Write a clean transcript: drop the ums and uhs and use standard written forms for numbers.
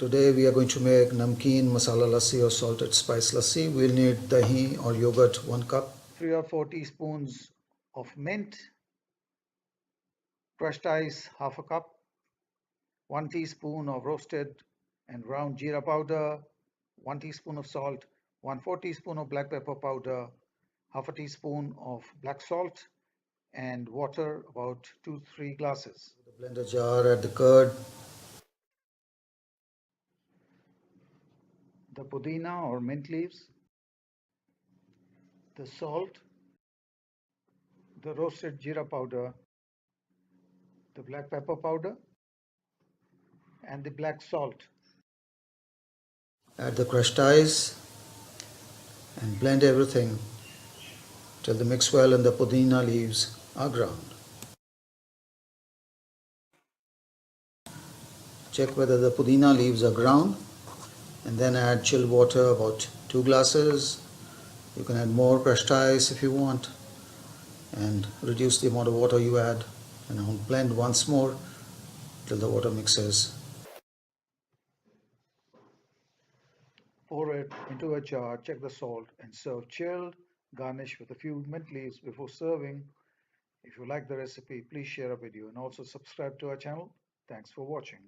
Today we are going to make Namkeen Masala Lassi or salted spice lassi. We'll need dahi or yogurt 1 cup, 3 or 4 teaspoons of mint, crushed ice half a cup, 1 teaspoon of roasted and ground jeera powder, 1 teaspoon of salt, 1/4 teaspoon of black pepper powder, half a teaspoon of black salt, and water about 2-3 glasses. The blender jar, add the curd, the pudina or mint leaves, the salt, the roasted jeera powder, the black pepper powder, and the black salt. Add the crushed ice and blend everything till the mix well and the pudina leaves are ground. Check whether the pudina leaves are ground and then add chilled water about 2 glasses. You can add more crushed ice if you want and reduce the amount of water you add, and now blend once more till the water mixes. Pour it into a jar, check the salt, and serve chilled. Garnish with a few mint leaves before serving. If you like the recipe, please share a video and also subscribe to our channel. Thanks for watching.